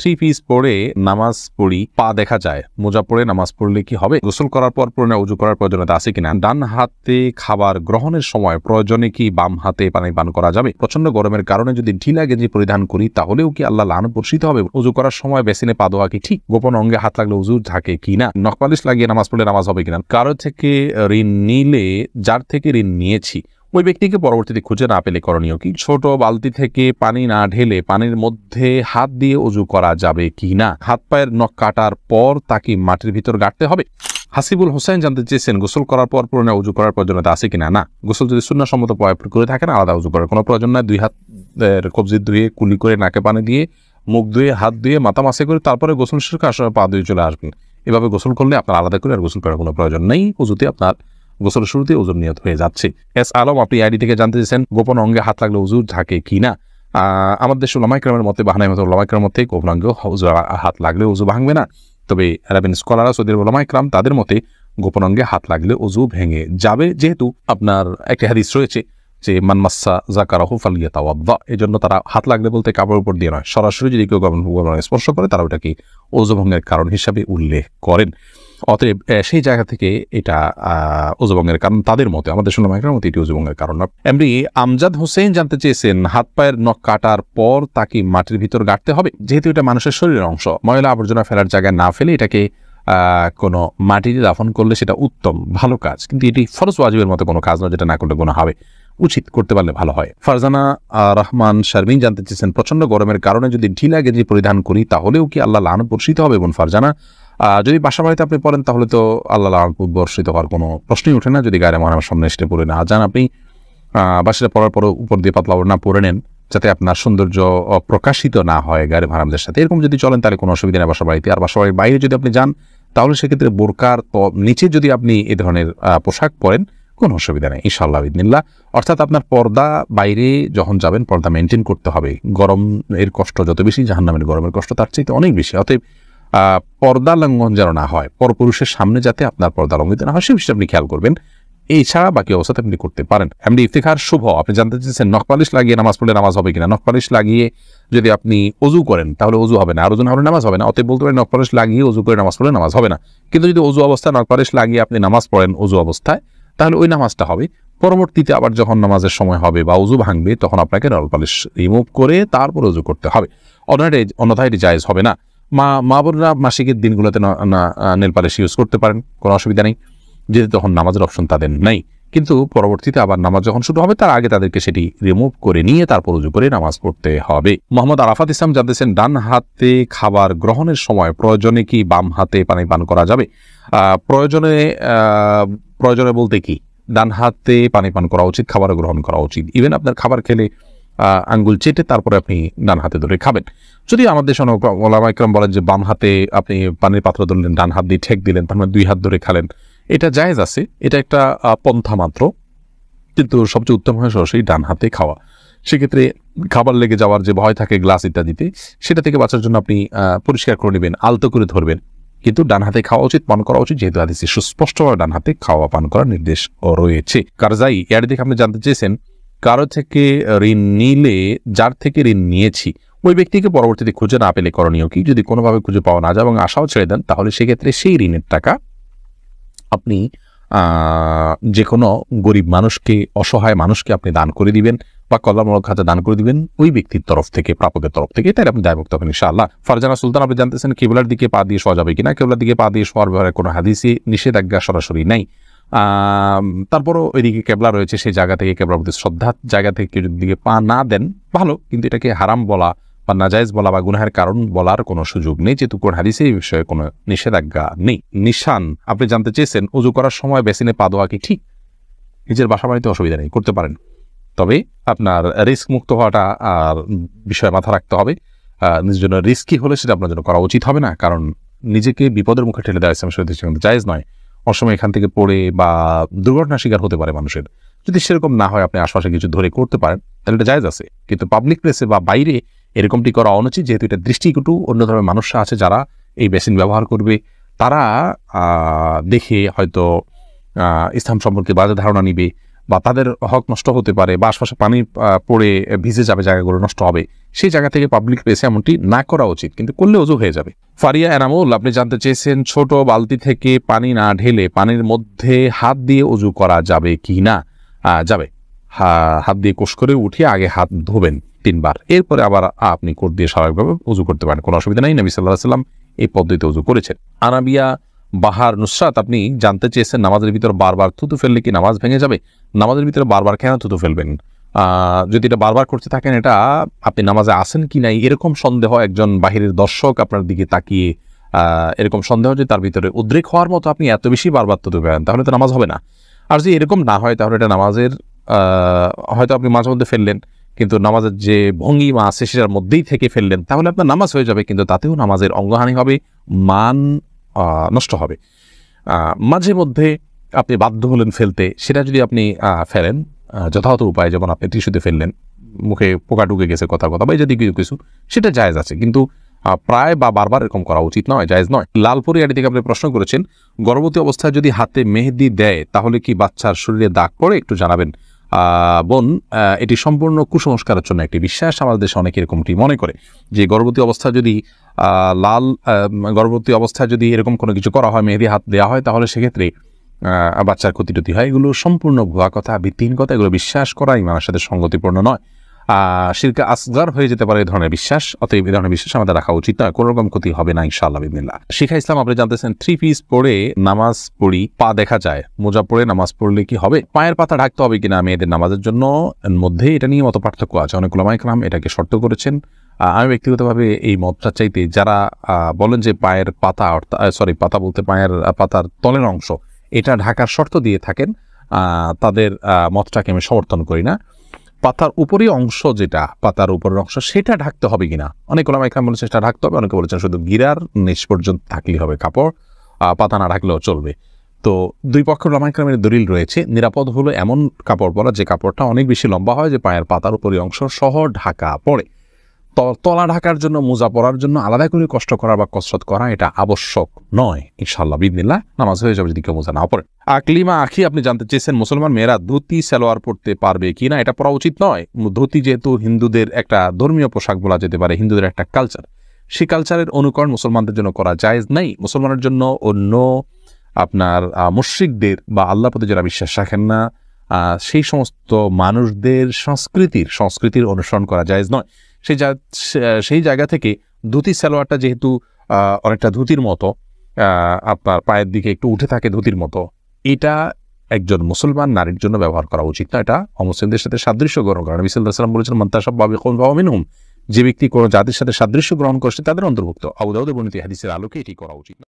Three piece পরে নামাজ পড়ি, পা দেখা যায়, মোজা পরে নামাজ পড়লে কি হবে? গোসল করার পর পরে উজু করার প্রয়োজনীয়তা আছে কিনা? ডান হাতে খাবার গ্রহণের সময় প্রয়োজনে কি বাম হাতে পানি পান করা যাবে? প্রচন্ড গরমের কারণে যদি ঢিলা গেঞ্জি পরিধান করি তাহলেও কি আল্লাহ লানত বর্ষিত হবে? উজু করার সময় বেসিনে পা দেওয়া কি ঠিক? গোপন অঙ্গে হাত লাগলে উজু থাকে কিনা? নখপালিশ লাগিয়ে নামাজ পড়লে নামাজ হবে কিনা? কারো থেকে ঋণ নিলে যার থেকে ঋণ নিয়েছি ওই ব্যক্তিকে পরবর্তীতে খুঁজে না পেলে করণীয় কি? ছোট বালতি থেকে পানি না ঢেলে পানির মধ্যে হাত দিয়ে উজু করা যাবে কি না? হাত পায়ের নখ কাটার পর তাকে মাটির ভিতর গাড়তে হবে? হাসিবুল হোসেন জানতে চেয়েছেন গোসল করার পর পুরনো উজু করার প্রয়োজনীয়তা আছে কিনা? না, গোসল যদি সুন্নাহসম্মত করে থাকেন আলাদা উজু করার কোনো প্রয়োজন নাই। দুই হাত কবজি ধুয়ে কুলি করে নাকে পানি দিয়ে মুখ ধুয়ে হাত ধুয়ে মাথা মাসে করে তারপরে গোসল শেষ করে আসলে পা ধুয়ে চলে আসবেন। এভাবে গোসল করলে আপনার আলাদা করে আর গোসল করার কোনো প্রয়োজন নেই। উজুতে আপনার গোসলের শুরুতে উজুর নিয়ত হয়ে যাচ্ছে। এস আলম আপনি আইডি থেকে জানতে চেয়েছেন গোপন অঙ্গে হাত লাগলে উজু থাকে কিনা? আমাদের দেশ ওলামা ইকরামের মতে বাহানাই মতো ওলামা ইকরামের মতে গোপন অঙ্গে হাত লাগলে উজু ভাঙবে না। তবে আরবিন স্কলাররা সৌদি ওলামা ইকরাম তাদের মতে গোপন অঙ্গে হাত লাগলে উজু ভেঙে যাবে, যেহেতু আপনার একটা হাদিস রয়েছে যে মান মাসসা যাকারাহু ফালিয়াতাওয়াদ্দা। এজন্য তারা হাত লাগলে বলতে কাপড়ের উপর দিয়ে নয়, সরাসরি যদি কেউ স্পর্শ করে তারা ওটাকে ওযু ভঙ্গের কারণ হিসাবে উল্লেখ করেন। অতএব সেই জায়গা থেকে এটা ওযু ভঙ্গের কারণ তাদের মতে, আমাদের শুনলাম একটা মতে এটি ওযু ভঙ্গের কারণ না। এমনি আমজাদ হোসেন জানতে চেয়েছেন হাত পায়ের নখ কাটার পর তাকে মাটির ভিতর গাড়তে হবে? যেহেতু এটা মানুষের শরীরের অংশ, ময়লা আবর্জনা ফেলার জায়গায় না ফেলে এটাকে কোনো মাটিতে দাফন করলে সেটা উত্তম ভালো কাজ, কিন্তু এটি ফরজ ওয়াজিবের মতো কোনো কাজ নয় যেটা না করলে গুনাহ হবে। উচিত করতে পারলে ভালো হয়। ফারজানা রহমান শারমিন জানতে চেয়েছেন প্রচন্ড গরমের কারণে যদি ঢিলা গেঞ্জি পরিধান করি তাহলেও কি আল্লাহ লানত বর্ষিত হবে? বোন ফারজানা, যদি বাসা বাড়িতে আপনি পড়েন তাহলে তো আল্লাহ লানত বর্ষিত হওয়ার কোনো প্রশ্নই ওঠে না। যদি গায়ে মহানামের সামনে এসে পড়ে না যান, আপনি বাসাটা পড়ার পর উপর দিয়ে পাতলা না পরে নেন যাতে আপনার সৌন্দর্য প্রকাশিত না হয় গায়ে মহানামদের সাথে। এরকম যদি চলেন তাহলে কোনো অসুবিধা নেই বাসা বাড়িতে। আর বাসা বাড়ির বাইরে যদি আপনি যান তাহলে সেক্ষেত্রে বোরকার নিচে যদি আপনি এ ধরনের পোশাক পরেন কোনো অসুবিধা নেই ইনশাআল্লাহ বিদিনিল্লাহ। অর্থাৎ আপনার পর্দা বাইরে যখন যাবেন পর্দা মেনটেন করতে হবে। গরম এর কষ্ট যত বেশি জাহান্নামের গরমের কষ্ট তার চাইতে অনেক বেশি। অতএব পর্দা লঙ্ঘন যেন না হয়, পরপুরুষের সামনে যাতে আপনার পর্দা লঙ্ঘিত না হয় সে বিষয়ে আপনি খেয়াল করবেন। এই ছাড়া বাকি অবস্থাতে আপনি করতে পারেন। এমনি ইফতিখার শুভ আপনি জানতে চেয়েছেন নখপালিশ লাগিয়ে নামাজ পড়লে নামাজ হবে কিনা? নখপালিশ লাগিয়ে যদি আপনি ওযু করেন তাহলে ওযু হবে না, আর ওযু না হলে নামাজ হবে না। অতএব বলতে পারেন নখপালিশ লাগিয়ে ওযু করে নামাজ পড়লে নামাজ হবে না। কিন্তু যদি ওযু অবস্থায় নখপালিশ লাগিয়ে আপনি নামাজ পড়েন ওযু অবস্থায় তাহলে ওই নামাজটা হবে। পরবর্তীতে আবার যখন নামাজের সময় হবে বা উজু ভাঙবে তখন আপনাকে নখপালিশ রিমুভ করে তারপর উজু করতে হবে, অন্যথায় এটি জায়েজ হবে না। মা বোনরা মাসিকের দিনগুলোতে নেল পালিশ ইউজ করতে পারেন, কোনো অসুবিধা নেই, যেহেতু তখন নামাজের অপশন তাদের নেই। কিন্তু পরবর্তীতে আবার নামাজ যখন শুরু হবে তার আগে তাদেরকে সেটি রিমুভ করে নিয়ে তারপর উজু করে নামাজ পড়তে হবে। মোহাম্মদ আরাফাত ইসলাম জানতেছেন ডান হাতে খাবার গ্রহণের সময় প্রয়োজনে কি বাম হাতে পানি পান করা যাবে? প্রয়োজনে বলতে কি ডান হাতে পানি পান করা উচিত, খাবার গ্রহণ করা উচিত। ইভেন আপনার খাবার খেলে আঙ্গুল চেটে তারপরে আপনি ডান হাতে ধরে খাবেন। যদি আমাদের ওলামা ইকরাম বলেন যে বাম হাতে আপনি পানির পাত্র ধরলেন, ডান হাত দিয়ে ঠেক দিলেন, তার মানে দুই হাত ধরে খালেন, এটা জায়েজ আছে, এটা একটা পন্থা মাত্র, কিন্তু সবচেয়ে উত্তম হয় সরাসরি ডান হাতে খাওয়া। সেক্ষেত্রে খাবার লেগে যাওয়ার যে ভয় থাকে গ্লাস ইত্যাদিতে, সেটা থেকে বাঁচার জন্য আপনি পরিষ্কার করে নেবেন, আলতো করে ধরবেন, কিন্তু ডান হাতে খাওয়া উচিত, পান করা উচিত, যেহেতু হাদিসে সুস্পষ্টভাবে ডান হাতে খাওয়া পান করার নির্দেশ রয়েছে। কারজাই এর দিকে আপনি জানতে চেয়েছেন কারো থেকে ঋণ নিলে যার থেকে ঋণ নিয়েছি ওই ব্যক্তিকে পরবর্তীতে খুঁজে না পেলে করণীয় কি? যদি কোনোভাবে খুঁজে পাওয়া না যায় এবং আশাও ছেড়ে দেন তাহলে সেক্ষেত্রে সেই ঋণের টাকা আপনি যে কোনো গরিব মানুষকে, অসহায় মানুষকে আপনি দান করে দিবেন বা কল্যাণমূলক খাতে দান করে দিবেন ওই ব্যক্তির তরফ থেকে, প্রাপকের তরফ থেকে, তাই আপনি দায়মুক্ত হবেন ইনশাআল্লাহ। ফারজানা সুলতান আপনি জানতেছেন কিবলার দিকে পা দিয়ে শোয়া যাবে কিনা? কিবলার দিকে পা দিয়ে শোয়ার ব্যাপারে কোনো হাদিসে নিষেধাজ্ঞা সরাসরি নাই। তারপরও ওইদিকে কেবলা রয়েছে, সেই জায়গা থেকে কেবলার প্রতি শ্রদ্ধার জায়গা থেকে যদি দিকে পা না দেন ভালো, কিন্তু এটাকে হারাম বলা বা নাজায়েজ বলা বা গুনাহের কারণ বলার কোনো সুযোগ নেই, যেহেতু কোন হাদিসে এই বিষয়ে কোনো নিষেধাজ্ঞা নেই। নিশান আপনি জানতে চেয়েছেন উজু করার সময় বেসিনে পা দেওয়া কি ঠিক? নিজের বাসা বাড়িতে অসুবিধা নেই, করতে পারেন, তবে আপনার রিস্ক মুক্ত হওয়াটা আর বিষয়ে মাথা রাখতে হবে। নিজের জন্য রিস্কি হলে সেটা আপনার জন্য করা উচিত হবে না, কারণ নিজেকে বিপদের মুখে ঠেলে দেওয়া ইসলামের সাথে জায়েজ নয়। অসময় এখান থেকে পড়ে বা দুর্ঘটনার শিকার হতে পারে মানুষের। যদি সেরকম না হয় আপনি আশপাশে কিছু ধরে করতে পারেন তাহলে এটা জায়েজ আছে, কিন্তু পাবলিক প্লেসে বা বাইরে এরকমটি করা অনুচিত, যেহেতু এটা দৃষ্টিকটু। অন্য ধরনের মানুষরা আছে যারা এই বেসিন ব্যবহার করবে, তারা দেখে হয়তো ইসলাম সম্পর্কে বাজে ধারণা নিবে বা তাদের হক নষ্ট হতে পারে বা আশপাশে পানি পড়ে ভিজে যাবে, জায়গাগুলো নষ্ট হবে, সেই জায়গা থেকে পাবলিক প্লেসে এমনটি না করা উচিত, কিন্তু করলে অজু হয়ে যাবে। ফারিয়া এনামুল, আপনি জানতে চেয়েছেন ছোট বালতি থেকে পানি না ঢেলে পানির মধ্যে হাত দিয়ে অজু করা যাবে কি না? যাবে। হাত দিয়ে কোষ করে উঠিয়ে আগে হাত ধোবেন 3 বার, এরপরে আবার আপনি কোট দিয়ে স্বাভাবিকভাবে অজু করতে পারেন, কোনো অসুবিধা নেই। নবী সাল্লাল্লাহু আলাইহি ওয়াসাল্লাম এই পদ্ধতিতে অজু করেছেন। আনাবিয়া বাহার নুসরাত, আপনি জানতে চেয়েছেন নামাজের ভিতর বারবার থুতু ফেললে কি নামাজ ভেঙে যাবে? নামাজের ভিতরে বারবার কেন থুতু ফেলবেন? যদি এটা বারবার করতে থাকেন, এটা আপনি নামাজে আসেন কি নাই এরকম সন্দেহ, একজন বাহিরের দর্শক আপনার দিকে তাকিয়ে এরকম সন্দেহ যে তার ভিতরে উদ্রেক হওয়ার মতো আপনি এত বেশি বারবার থুতু ফেলেন, তাহলে তো নামাজ হবে না। আর যদি এরকম না হয় তাহলে এটা নামাজের হয়তো আপনি মাঝে মধ্যে ফেললেন, কিন্তু নামাজের যে ভঙ্গিমা আছে সেটার মধ্যেই থেকে ফেললেন, তাহলে আপনার নামাজ হয়ে যাবে, কিন্তু তাতেও নামাজের অঙ্গহানি হবে, মান নষ্ট হবে। মাঝে মধ্যে আপনি বাধ্য হলেন ফেলতে, সেটা যদি আপনি ফেলেন যথাযথ উপায়, যেমন আপনি টিস্যুতে ফেললেন, মুখে পোকা ঢুকে গেছে কথা বা যদি কিছু, সেটা জায়েজ আছে, কিন্তু প্রায় বা বারবার এরকম করা উচিত নয়, জায়েজ নয়। লালপুরি আড়ি থেকে আপনি প্রশ্ন করেছেন, গর্ভবতী অবস্থায় যদি হাতে মেহেদি দেয় তাহলে কি বাচ্চার শরীরে দাগ পড়ে? একটু জানাবেন। বোন, এটি সম্পূর্ণ কুসংস্কারের জন্য একটি বিশ্বাস। আমাদের দেশে অনেকে এরকমটি মনে করে যে গর্ভবতী অবস্থায় যদি গর্ভবতী অবস্থায় যদি এরকম কোনো কিছু করা হয়, মেহেদি হাত দেওয়া হয়, তাহলে সেক্ষেত্রে বাচ্চার ক্ষতি হয়। এগুলো সম্পূর্ণ ভুয়া কথা, ভিত্তিহীন কথা। এগুলো বিশ্বাস করা ইমানের সাথে সঙ্গতিপূর্ণ নয়, শিরকে আসগার হয়ে যেতে পারে এই ধরনের বিশ্বাস। অতএব এই ধরনের বিশ্বাস আমাদের রাখা উচিত নয়, কোনো রকম ক্ষতি হবে না ইনশাআল্লাহ বিসমিল্লাহ। শিখা ইসলাম, আপনি জানতেছেন 3 পিস পরে নামাজ পড়ি, পা দেখা যায়, মোজা পরে নামাজ পড়লে কি হবে? পায়ের পাতা ঢাকতে হবে কিনা মেয়েদের নামাজের জন্য মধ্যে, এটা নিয়ে মত পার্থক্য আছে। অনেক উলামায়ে কেরাম এটাকে শর্ত করেছেন। আমি ব্যক্তিগতভাবে এই মতটা চাইতে, যারা বলেন যে পায়ের পাতা, পাতা বলতে পায়ের পাতার তলের অংশ, এটা ঢাকার শর্ত দিয়ে থাকেন, তাদের মতটাকে আমি সমর্থন করি না। পাতার উপরই অংশ, যেটা পাতার উপরের অংশ, সেটা ঢাকতে হবে কিনা, অনেক ওলামায়ে কেরাম বলেছেন সেটা ঢাকতে হবে, অনেকে বলেছেন শুধু গিরার নিচ পর্যন্ত থাকলেই হবে কাপড়, পাতা না ঢাকলেও চলবে। তো দুই পক্ষের ওলামায়ে কেরামের দলিল রয়েছে। নিরাপদ হলো এমন কাপড় পরা যে কাপড়টা অনেক বেশি লম্বা হয়, যে পায়ের পাতার উপরই অংশ সহ ঢাকা পড়ে। তলা ঢাকার জন্য, মোজা পরার জন্য আলাদা করে কষ্ট করা বা কসরত করা এটা আবশ্যক নয়। ইনশাআল্লাহ বিসমিল্লাহ নামাজ হয়ে যাবে যদি কেউ মোজা না পড়ে। আকলিমা আখি, আপনি জানতে চেয়েছেন মুসলমান মেয়েরা ধুতি সালোয়ার পরতে পারবে কি না? এটা পরা উচিত নয়। ধুতি যেহেতু হিন্দুদের একটা ধর্মীয় পোশাক বলা যেতে পারে, হিন্দুদের একটা কালচার, সেই কালচারের অনুকরণ মুসলমানদের জন্য করা জায়েজ নাই। মুসলমানের জন্য অন্য আপনার মুশরিকদের বা আল্লাহর প্রতি যারা বিশ্বাস রাখেন না, সেই সমস্ত মানুষদের সংস্কৃতির অনুসরণ করা জায়েজ নয়। সেই জায়গা থেকে ধুতি সালোয়ারটা যেহেতু অনেকটা ধুতির মতো, আপনার পায়ের দিকে একটু উঠে থাকে ধুতির মতো, এটা একজন মুসলমান নারীর জন্য ব্যবহার করা উচিত না। এটা অমুসলিমদের সাথে সাদৃশ্য গ্রহণ করা। নবী সাল্লাল্লাহু আলাইহি ওয়াসাল্লাম বলেছেন, মান তাশাব্বাহা বিকওমিন ফাহুয়া মিনহুম, যে ব্যক্তি কোনো জাতির সাথে সাদৃশ্য গ্রহণ করছে তাদের অন্তর্ভুক্ত। আবু দাউদের বর্ণিত হাদিসের আলোকে এটি করা উচিত না।